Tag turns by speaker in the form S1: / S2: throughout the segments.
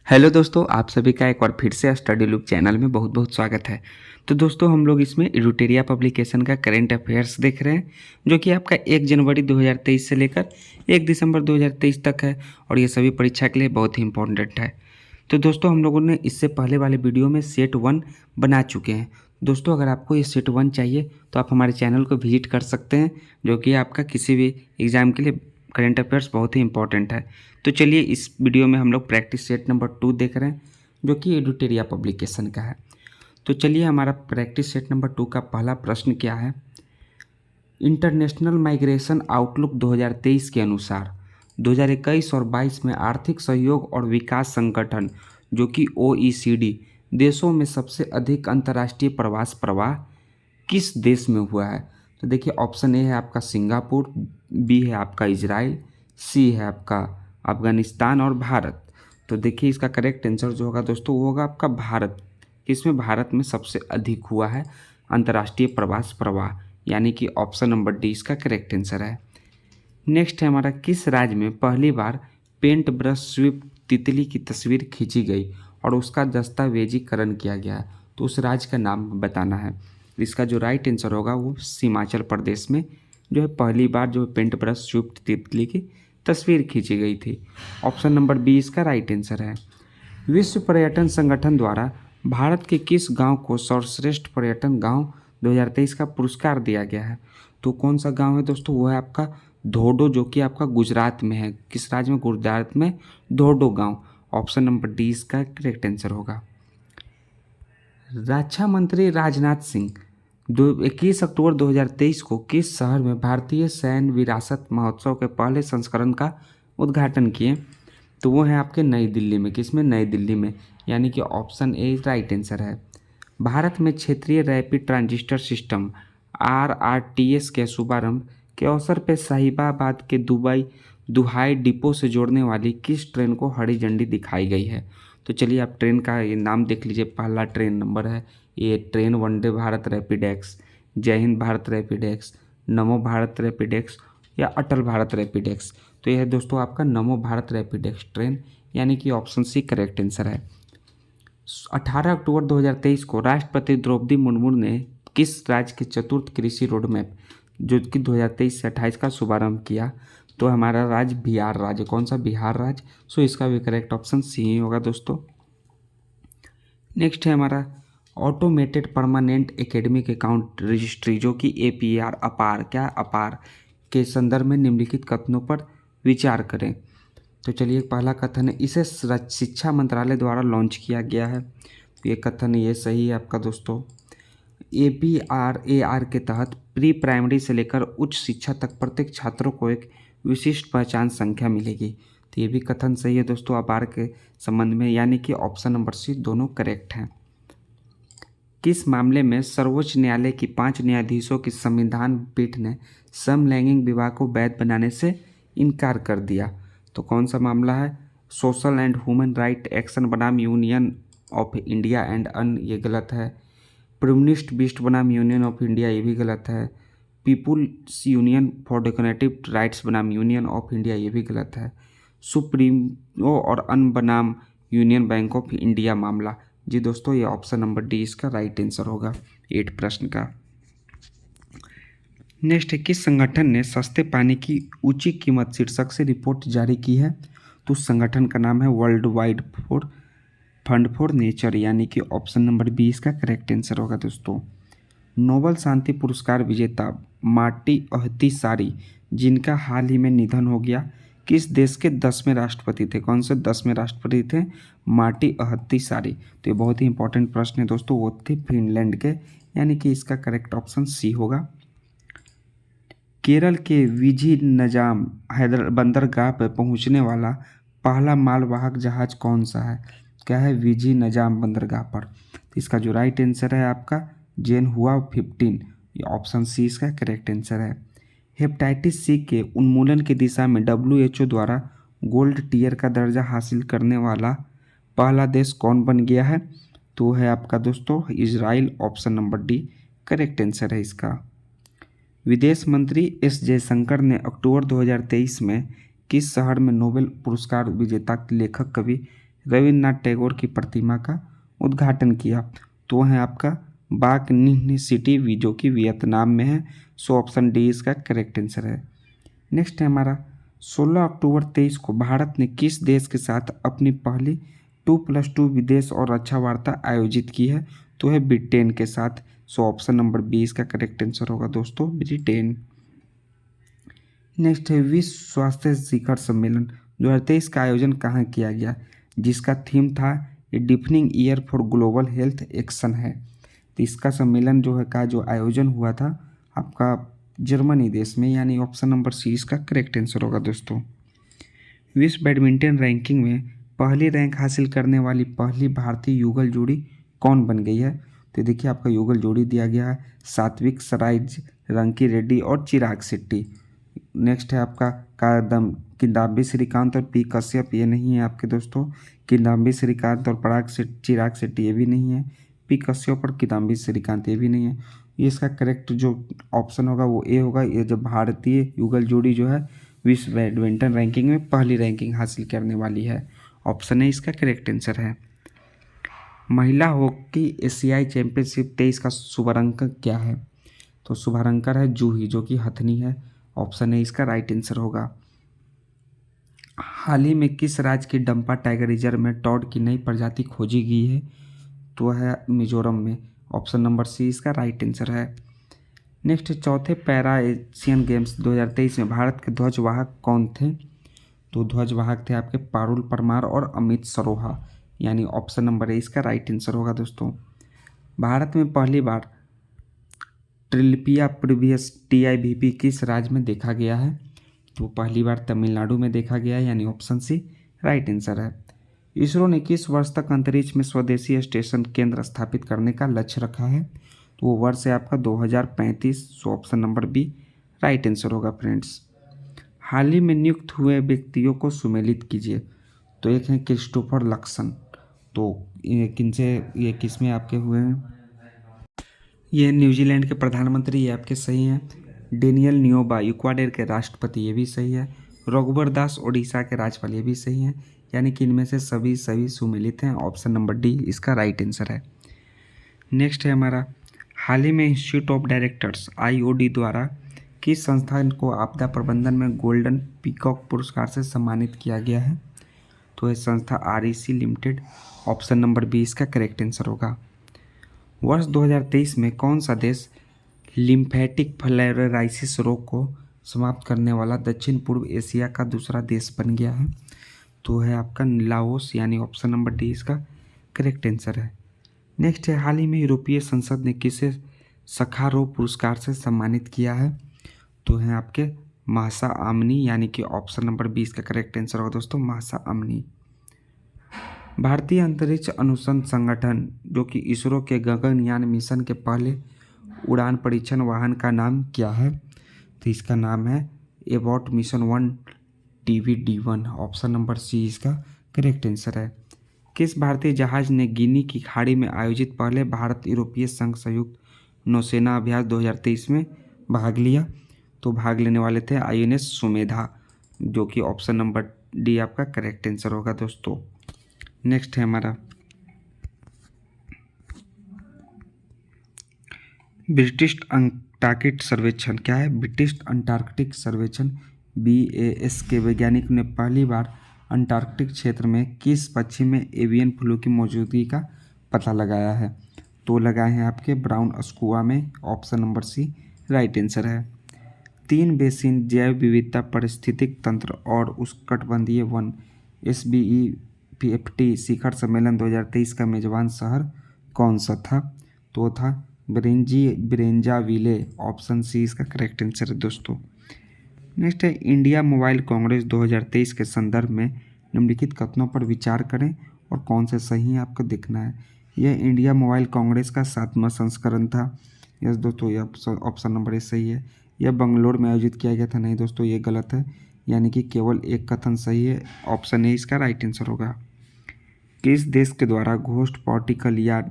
S1: Hello दोस्तों, आप सभी का एक बार फिर से स्टडी लूप चैनल में बहुत बहुत स्वागत है। तो दोस्तों, हम लोग इसमें इरूटेरिया पब्लिकेशन का करंट अफेयर्स देख रहे हैं, जो कि आपका 1 जनवरी 2023 से लेकर 1 दिसंबर 2023 तक है और ये सभी परीक्षा के लिए बहुत ही इंपॉर्टेंट है। तो दोस्तों, हम लोगों ने इससे पहले वाले वीडियो में सेट 1 बना चुके हैं। दोस्तों, अगर आपको ये सेट 1 चाहिए तो आप हमारे चैनल को विजिट कर सकते हैं, जो कि आपका किसी भी एग्ज़ाम के लिए करंट अफेयर्स बहुत ही इंपॉर्टेंट है। तो चलिए, इस वीडियो में हम लोग प्रैक्टिस सेट नंबर 2 देख रहे हैं, जो कि एडुटेरिया पब्लिकेशन का है। तो चलिए, हमारा प्रैक्टिस सेट नंबर 2 का पहला प्रश्न क्या है। इंटरनेशनल माइग्रेशन आउटलुक 2023 के अनुसार 2021 और 22 में आर्थिक सहयोग और विकास संगठन, जो कि OECD, देशों में सबसे अधिक अंतर्राष्ट्रीय प्रवास प्रवाह किस देश में हुआ है। तो देखिए, ऑप्शन ए है आपका सिंगापुर, बी है आपका इजराइल, सी है आपका अफगानिस्तान और भारत। तो देखिए, इसका करेक्ट आंसर जो होगा दोस्तों, वो होगा आपका भारत। इसमें भारत में सबसे अधिक हुआ है अंतर्राष्ट्रीय प्रवास प्रवाह, यानी कि ऑप्शन नंबर डी इसका करेक्ट आंसर है। नेक्स्ट है हमारा, किस राज्य में पहली बार पेंट ब्रश स्विफ्ट तितली की तस्वीर खींची गई और उसका दस्तावेजीकरण किया गया है। तो उस राज्य का नाम बताना है। इसका जो राइट आंसर होगा वो हिमाचल प्रदेश में जो है पहली बार जो पेंट ब्रश स्विफ्ट तितली की तस्वीर खींची गई थी। ऑप्शन नंबर बी इसका राइट आंसर है। विश्व पर्यटन संगठन द्वारा भारत के किस गांव को सर्वश्रेष्ठ पर्यटन गांव 2023 का पुरस्कार दिया गया है। तो कौन सा गांव है दोस्तों, वो है आपका धोडो, जो कि आपका गुजरात में है। किस राज्य में? गुजरात में धोडो गांव। ऑप्शन नंबर डी इसका करेक्ट आंसर होगा। रक्षा मंत्री राजनाथ सिंह 21 अक्टूबर 2023 को किस शहर में भारतीय सैन्य विरासत महोत्सव के पहले संस्करण का उद्घाटन किए। तो वो है आपके नई दिल्ली में। किस में? नई दिल्ली में, यानी कि ऑप्शन ए राइट आंसर है। भारत में क्षेत्रीय रैपिड ट्रांजिस्टर सिस्टम RRTS के शुभारंभ के अवसर पर साहिबाबाद के दुहाई डिपो से जोड़ने वाली किस ट्रेन को हरी झंडी दिखाई गई है। तो चलिए, आप ट्रेन का ये नाम देख लीजिए। पहला ट्रेन नंबर है ये train Vande Bharat rapid x, जय हिंद भारत रैपिड एक्स, नमो भारत रैपिड एक्स या अटल भारत रैपिड एक्स। तो यह है दोस्तों आपका नमो भारत रैपिड एक्स ट्रेन, यानी कि ऑप्शन सी करेक्ट आंसर है। 18 अक्टूबर 2023 को राष्ट्रपति द्रौपदी मुर्मू ने किस राज्य के चतुर्थ कृषि रोड मैप, जो कि 2023 से 28 का शुभारंभ किया। तो हमारा राज्य बिहार राज्य। कौन सा? बिहार राज्य। सो इसका भी करेक्ट ऑप्शन सी ही होगा दोस्तों। नेक्स्ट है हमारा, automated permanent academic account registry, जो कि APR अपार अपार के संदर्भ में निम्नलिखित कथनों पर विचार करें। तो चलिए, पहला कथन है इसे शिक्षा मंत्रालय द्वारा लॉन्च किया गया है। तो ये कथन ये सही है आपका दोस्तों। APRAR के तहत प्री प्राइमरी से लेकर उच्च शिक्षा तक प्रत्येक छात्रों को एक विशिष्ट पहचान संख्या मिलेगी। तो ये भी कथन सही है दोस्तों अपार के संबंध में, यानी कि ऑप्शन नंबर सी दोनों करेक्ट हैं। किस मामले में सर्वोच्च न्यायालय की 5 न्यायाधीशों की संविधान पीठ ने समलैंगिक विवाह को वैध बनाने से इनकार कर दिया। तो कौन सा मामला है? Social and human right action बनाम यूनियन ऑफ इंडिया एंड अन, ये गलत है। प्रूनिस्ट बिस्ट बनाम यूनियन ऑफ इंडिया, ये भी गलत है। Peoples union for democratic rights बनाम यूनियन ऑफ इंडिया, ये भी गलत है। सुप्रीमो और अन बनाम यूनियन बैंक ऑफ इंडिया मामला। जी दोस्तों, ये ऑप्शन नंबर डी इसका राइट आंसर होगा 8 प्रश्न का। नेक्स्ट है, किस संगठन ने सस्ते पानी की ऊंची कीमत शीर्षक से रिपोर्ट जारी की है। तो उस संगठन का नाम है world wide fund for nature, यानी कि ऑप्शन नंबर बी इसका करेक्ट आंसर होगा दोस्तों। नोबेल शांति पुरस्कार विजेता मार्टी अहतिसारी, जिनका हाल ही में निधन हो गया, किस देश के 10वें राष्ट्रपति थे। कौन से 10वें राष्ट्रपति थे? मार्टी अहतिसारी। तो ये बहुत ही इंपॉर्टेंट प्रश्न है दोस्तों। वो थे फिनलैंड के, यानी कि इसका करेक्ट ऑप्शन सी होगा। केरल के विझिनजाम बंदरगाह पर पहुंचने वाला पहला मालवाहक जहाज कौन सा है? क्या है? विझिनजाम बंदरगाह पर। तो इसका जो राइट आंसर है आपका जेनहुआ 15, ये ऑप्शन सी इसका करेक्ट आंसर है। हेपेटाइटिस सी के उन्मूलन की दिशा में WHO द्वारा गोल्ड टियर का दर्जा हासिल करने वाला पहला देश कौन बन गया है? तो है आपका दोस्तों Israel. Option number D correct answer है इसका। विदेश मंत्री एस जयशंकर ने अक्टूबर 2023 में किस शहर में नोबेल पुरस्कार विजेता लेखक कवि रविन्द्रनाथ टैगोर की प्रतिमा का उद्घाटन किया? तो है आपका बाक निन्ह सिटी जो कि वियतनाम में है। सो ऑप्शन डी इसका करेक्ट आंसर है। नेक्स्ट है हमारा 16 अक्टूबर 23 को भारत ने किस देश के साथ अपनी पहली 2+2 विदेश और रक्षा वार्ता आयोजित की है? तो है ब्रिटेन के साथ। सो ऑप्शन नंबर बी इसका करेक्ट आंसर होगा दोस्तों, ब्रिटेन। नेक्स्ट है विश्व स्वास्थ्य शिखर सम्मेलन 2023 का आयोजन कहाँ किया गया, जिसका थीम था a defining year for global health action है? तो इसका सम्मेलन जो है का जो आयोजन हुआ था आपका जर्मनी देश में, यानी ऑप्शन नंबर सी इसका करेक्ट आंसर होगा दोस्तों। विश्व बैडमिंटन रैंकिंग में पहली रैंक हासिल करने वाली पहली भारतीय युगल जोड़ी कौन बन गई है? तो देखिए आपका युगल जोड़ी दिया गया है सात्विक साईराज रंकी रेड्डी और चिराग शेट्टी। नेक्स्ट है आपका किदाम्बी श्रीकांत और पी कश्यप, ये नहीं है आपके दोस्तों। किदाम्बी श्रीकांत और चिराग शेट्टी ये भी नहीं है। पी कश्यप और किदाम्बी श्रीकांत ये भी नहीं है। ये इसका करेक्ट जो ऑप्शन होगा वो ए होगा। ये जब भारतीय युगल जोड़ी जो है विश्व बैडमिंटन रैंकिंग में पहली रैंकिंग हासिल करने वाली है। ऑप्शन ए इसका करेक्ट आंसर है। महिला हॉकी एशियाई चैंपियनशिप 23 का शुभारंक क्या है? तो शुभारंकर है जूही जो कि हथनी है। ऑप्शन ए इसका राइट आंसर होगा। हाल ही में किस राज्य के डंपा टाइगर रिजर्व में टॉड की नई प्रजाति खोजी गई है? तो है मिजोरम में। ऑप्शन नंबर सी इसका राइट आंसर है। नेक्स्ट चौथे पैरा एशियन गेम्स 2023 में भारत के ध्वजवाहक कौन थे? तो ध्वजवाहक थे आपके पारुल परमार और अमित सरोहा, यानी ऑप्शन नंबर ए इसका राइट आंसर होगा दोस्तों। भारत में पहली बार ट्रिलिपिया प्रीवियस TIVP किस राज्य में देखा गया है? तो पहली बार तमिलनाडु में देखा गया है, यानी ऑप्शन सी राइट आंसर है। इसरो ने किस वर्ष तक अंतरिक्ष में स्वदेशी स्टेशन केंद्र स्थापित करने का लक्ष्य रखा है? तो वो वर्ष है आपका 2035। So option number B right answer होगा फ्रेंड्स। हाल ही में नियुक्त हुए व्यक्तियों को सुमेलित कीजिए। तो एक है क्रिस्टोफर लक्सन, तो ये किस में आपके हुए हैं? ये न्यूजीलैंड के प्रधानमंत्री, ये आपके सही हैं। डेनियल न्योबा इक्वाडोर के राष्ट्रपति, ये भी सही है। रघुवर दास ओडिशा के राज्यपाल, ये भी सही हैं। यानी कि इनमें से सभी सुमेलित हैं। ऑप्शन नंबर डी इसका राइट आंसर है। नेक्स्ट है हमारा हाल ही में इंस्टीट्यूट ऑफ डायरेक्टर्स IOD द्वारा किस संस्थान को आपदा प्रबंधन में गोल्डन पीकॉक पुरस्कार से सम्मानित किया गया है? तो यह संस्था REC limited. Option number B इसका करेक्ट आंसर होगा। वर्ष 2023 में कौन सा देश लिम्फेटिक फ्लेरोराइसिस रोग को समाप्त करने वाला दक्षिण पूर्व एशिया का दूसरा देश बन गया है? तो है आपका लाओस, यानी ऑप्शन नंबर डी इसका करेक्ट आंसर है। नेक्स्ट है हाल ही में यूरोपीय संसद ने किसे सखारोव पुरस्कार से सम्मानित किया है? तो है आपके महसा आमनी, यानी कि ऑप्शन नंबर बी इसका करेक्ट आंसर होगा दोस्तों, महसा आमनी। भारतीय अंतरिक्ष अनुसंधान संगठन जो कि इसरो के गगनयान मिशन के पहले उड़ान परीक्षण वाहन का नाम क्या है? तो इसका नाम है abort mission 1 TVD-1। Option number C इसका करेक्ट आंसर है। किस भारतीय जहाज ने गिनी की खाड़ी में आयोजित पहले भारत यूरोपीय संघ संयुक्त नौसेना अभ्यास 2023 में भाग लिया? तो भाग लेने वाले थे INS सुमेधा, जो कि ऑप्शन नंबर डी आपका करेक्ट आंसर होगा दोस्तों। नेक्स्ट है हमारा ब्रिटिश अंटार्कटिक सर्वेक्षण, क्या है? ब्रिटिश अंटार्कटिक सर्वेक्षण BAS के वैज्ञानिकों ने पहली बार अंटार्कटिक क्षेत्र में किस पक्षी में एवियन फ्लू की मौजूदगी का पता लगाया है? तो लगाए हैं आपके ब्राउन स्कुआ में। Option number C right answer है। 3 बेसिन जैव विविधता पारिस्थितिक तंत्र और उष्णकटिबंधीय वन SBEPFT शिखर सम्मेलन 2023 का मेजबान शहर कौन सा था? तो था ब्रेंजाविले। ऑप्शन सी इसका करेक्ट आंसर है दोस्तों। नेक्स्ट है इंडिया मोबाइल कांग्रेस 2023 के संदर्भ में निम्नलिखित कथनों पर विचार करें और कौन से सही है आपको देखना है। यह इंडिया मोबाइल कांग्रेस का 7वां संस्करण था। यस दोस्तों, यह ऑप्शन नंबर ए सही है। यह बंगलोर में आयोजित किया गया था। नहीं दोस्तों, ये गलत है, यानी कि केवल एक कथन सही है। ऑप्शन ए इसका राइट आंसर होगा। किस देश के द्वारा घोस्ट पार्टिकल या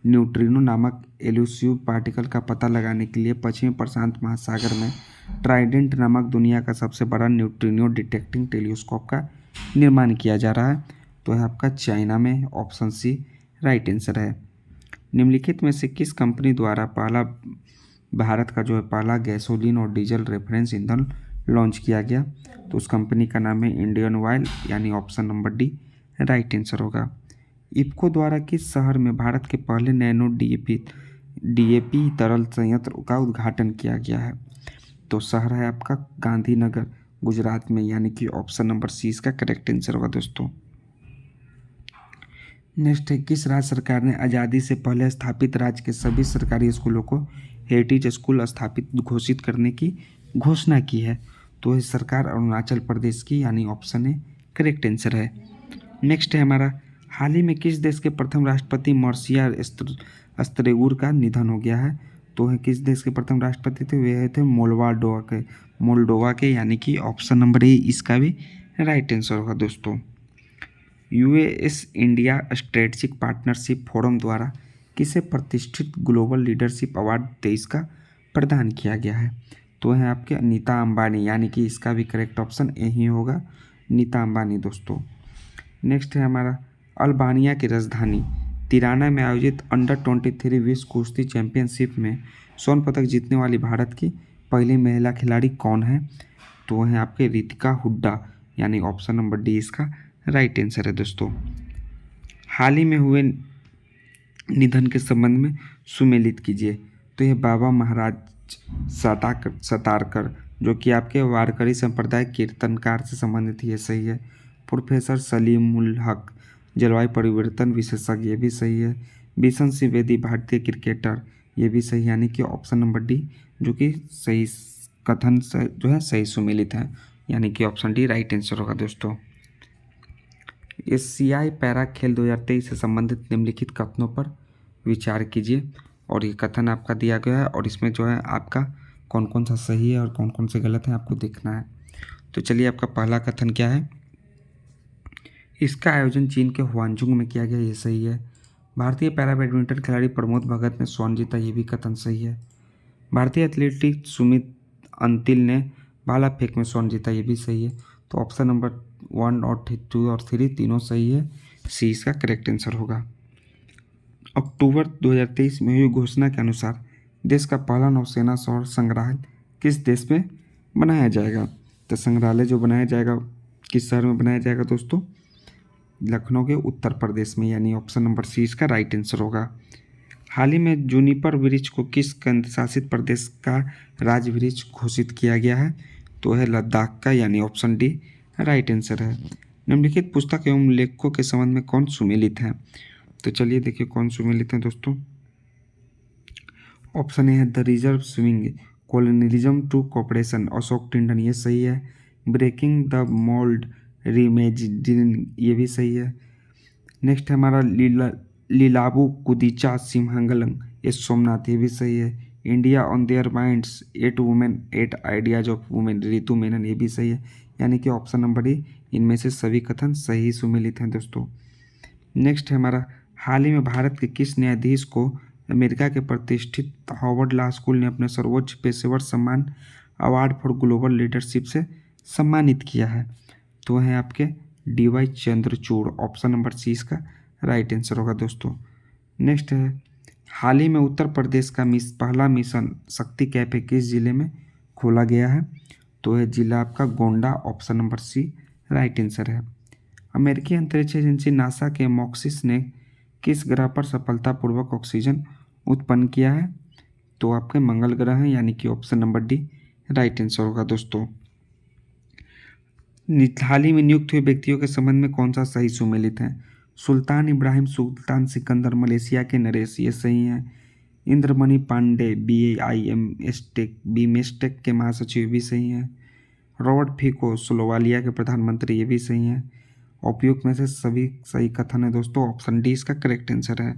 S1: न्यूट्रिनो नामक एलुसिव पार्टिकल का पता लगाने के लिए पश्चिमी प्रशांत महासागर में ट्राइडेंट नामक दुनिया का सबसे बड़ा न्यूट्रिनो डिटेक्टिंग टेलीस्कोप का निर्माण किया जा रहा है? तो है आपका चाइना में, ऑप्शन सी राइट आंसर है। निम्नलिखित में से किस कंपनी द्वारा पहला भारत का जो है पहला गैसोलीन और डीजल रेफरेंस ईंधन लॉन्च किया गया? तो उस कंपनी का नाम है इंडियन ऑयल, यानी option number D right answer होगा। इफ्को द्वारा किस शहर में भारत के पहले नैनो डीएपी तरल संयंत्र का उद्घाटन किया गया है? तो शहर है आपका गांधीनगर, गुजरात में, यानी कि ऑप्शन नंबर सी इसका करेक्ट आंसर होगा दोस्तों। नेक्स्ट है, किस राज्य सरकार ने आज़ादी से पहले स्थापित राज्य के सभी सरकारी स्कूलों को हेरिटेज स्कूल स्थापित घोषित करने की घोषणा की है? तो ये सरकार अरुणाचल प्रदेश की, यानी ऑप्शन ए करेक्ट आंसर है। नेक्स्ट है हमारा, हाल ही में किस देश के प्रथम राष्ट्रपति मर्सिया अस्त्रेगुर का निधन हो गया है? तो है किस देश के प्रथम राष्ट्रपति थे? वे थे मोल्डोवा के, यानी कि ऑप्शन नंबर ए इसका भी राइट आंसर होगा दोस्तों। US India strategic partnership forum द्वारा किसे प्रतिष्ठित ग्लोबल लीडरशिप अवार्ड 23 का प्रदान किया गया है? तो है आपके नीता अंबानी, यानी कि इसका भी करेक्ट ऑप्शन यही होगा, नीता अंबानी दोस्तों। नेक्स्ट है हमारा, अल्बानिया की राजधानी तिराना में आयोजित अंडर 23 विश्व कुश्ती चैंपियनशिप में स्वर्ण पदक जीतने वाली भारत की पहली महिला खिलाड़ी कौन है? तो है आपके रितिका हुड्डा, यानी ऑप्शन नंबर डी इसका राइट आंसर है दोस्तों। हाल ही में हुए निधन के संबंध में सुमेलित कीजिए। तो ये बाबा महाराज सतारकर, जो कि आपके वारकरी संप्रदाय कीर्तनकार से संबंधित, ये सही है। प्रोफेसर सलीमुल हक, जलवायु परिवर्तन विशेषज्ञ, ये भी सही है। बिशन सिंह बेदी, भारतीय क्रिकेटर, ये भी सही, यानी कि ऑप्शन नंबर डी जो कि सही कथन से जो है सही सुमेलित है, यानी कि ऑप्शन डी राइट आंसर होगा दोस्तों। एशियाई पैरा खेल 2023 से संबंधित निम्नलिखित कथनों पर विचार कीजिए। और ये कथन आपका दिया गया है और इसमें जो है आपका कौन कौन सा सही है और कौन कौन से गलत है आपको देखना है। तो चलिए, आपका पहला कथन क्या है? इसका आयोजन चीन के हुआंजुंग में किया गया, ये सही है। भारतीय पैरा बैडमिंटन खिलाड़ी प्रमोद भगत ने स्वर्ण जीता, ये भी कथन सही है। भारतीय एथलीट सुमित अंतिल ने भाला फेंक में स्वर्ण जीता, ये भी सही है। तो ऑप्शन नंबर 1 और 2 और 3 तीनों सही है, सी इसका करेक्ट आंसर होगा। अक्टूबर 2023 में हुई घोषणा के अनुसार देश का पहला नौसेना सौर संग्रहालय किस देश में बनाया जाएगा? तो संग्रहालय जो बनाया जाएगा किस शहर में बनाया जाएगा दोस्तों? लखनऊ के उत्तर प्रदेश में, यानी ऑप्शन नंबर सी इसका राइट आंसर होगा। हाल ही में जूनिपर वृक्ष को किस केंद्र शासित प्रदेश का राज्य वृक्ष घोषित किया गया है? तो है लद्दाख का, यानी ऑप्शन डी राइट आंसर है। निम्नलिखित पुस्तक एवं लेखकों के संबंध में कौन सुमेलित है? तो चलिए देखिए कौन सुमेलित है दोस्तों। ऑप्शन ए है the reserve swing, colonialism to cooperation, Ashok Tandon, ये सही है। ब्रेकिंग द मोल्ड, रीइमेजिनिंग, ये भी सही है। नेक्स्ट है हमारा लीलाबू कुदीचा सिंहंगलंग, ये सोमनाथ, ये भी सही है। India on their minds, 8 women 8 ideas of women, Ritu Menon, ये भी सही है, यानी कि ऑप्शन नंबर ए इनमें से सभी कथन सही सुमेलित हैं दोस्तों। नेक्स्ट है हमारा, हाल ही में भारत के किस न्यायाधीश को अमेरिका के प्रतिष्ठित हार्वर्ड लॉ स्कूल ने अपने सर्वोच्च पेशेवर सम्मान अवार्ड फॉर ग्लोबल लीडरशिप से सम्मानित किया है? तो है आपके DY Chandrachud, option number C इसका राइट आंसर होगा दोस्तों। नेक्स्ट है, हाल ही में उत्तर प्रदेश का पहला मिशन शक्ति कैफे किस जिले में खोला गया है? तो है जिला आपका Gonda, option number C right answer है। अमेरिकी अंतरिक्ष एजेंसी नासा के मॉक्सिस ने किस ग्रह पर सफलतापूर्वक ऑक्सीजन उत्पन्न किया है? तो आपके मंगल ग्रह है, यानी कि option number D right answer होगा दोस्तों। हाल ही में नियुक्त हुए व्यक्तियों के संबंध में कौन सा सही सुमेलित है? सुल्तान इब्राहिम सुल्तान सिकंदर मलेशिया के नरेश, ये सही हैं। इंद्रमणि पांडे बीमेस्टेक के महासचिव, भी सही हैं। रॉबर्ट फिको स्लोवालिया के प्रधानमंत्री, ये भी सही हैं। उपयुक्त में से सभी सही कथन है दोस्तों, ऑप्शन डी इसका करेक्ट आंसर है।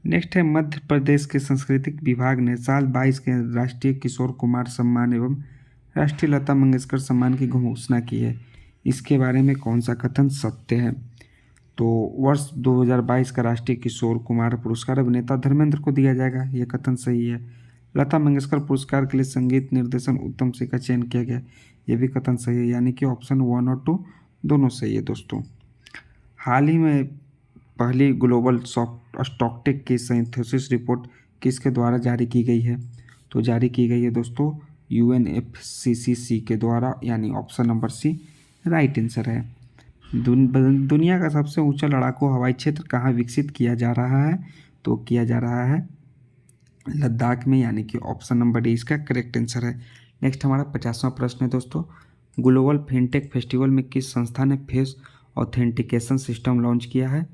S1: नेक्स्ट है, मध्य प्रदेश के सांस्कृतिक विभाग ने साल 22 के राष्ट्रीय किशोर कुमार सम्मान एवं राष्ट्रीय लता मंगेशकर सम्मान की घोषणा की है। इसके बारे में कौन सा कथन सत्य है? तो वर्ष 2022 का राष्ट्रीय किशोर कुमार पुरस्कार अभिनेता धर्मेंद्र को दिया जाएगा, ये कथन सही है। लता मंगेशकर पुरस्कार के लिए संगीत निर्देशन उत्तम सिंह का चयन किया गया, ये भी कथन सही है, यानी कि ऑप्शन 1 और 2 दोनों सही है दोस्तों। हाल ही में पहली ग्लोबल स्टॉकटेक की सिंथेसिस रिपोर्ट किसके द्वारा जारी की गई है? तो जारी की गई है दोस्तों UNFCCC के द्वारा, यानी option number C right answer है। दुनिया का सबसे ऊंचा लड़ाकू हवाई क्षेत्र कहाँ विकसित किया जा रहा है? तो किया जा रहा है लद्दाख में, यानी कि ऑप्शन नंबर डी इसका करेक्ट आंसर है। नेक्स्ट हमारा 50वां प्रश्न है दोस्तों, ग्लोबल फिनटेक फेस्टिवल में किस संस्था ने फेस ऑथेंटिकेशन सिस्टम लॉन्च किया है?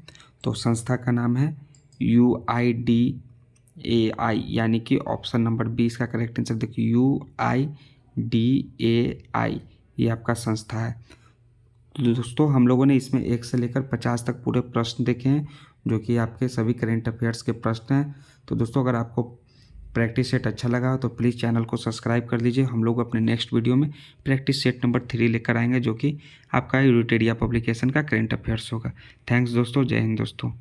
S1: तो संस्था का नाम है UIDAI, यानी कि ऑप्शन नंबर बी इसका करेक्ट आंसर। देखिए UIDAI ये आपका संस्था है। तो दोस्तों हम लोगों ने इसमें 1 से लेकर 50 तक पूरे प्रश्न देखे हैं, जो कि आपके सभी करेंट अफेयर्स के प्रश्न हैं। तो दोस्तों अगर आपको प्रैक्टिस सेट अच्छा लगा हो तो प्लीज़ चैनल को सब्सक्राइब कर लीजिए। हम लोग अपने नेक्स्ट वीडियो में प्रैक्टिस सेट नंबर 3 लेकर आएंगे, जो कि आपका यूटेरिया पब्लिकेशन का करेंट अफेयर्स होगा। थैंक्स दोस्तों, जय हिंद दोस्तों।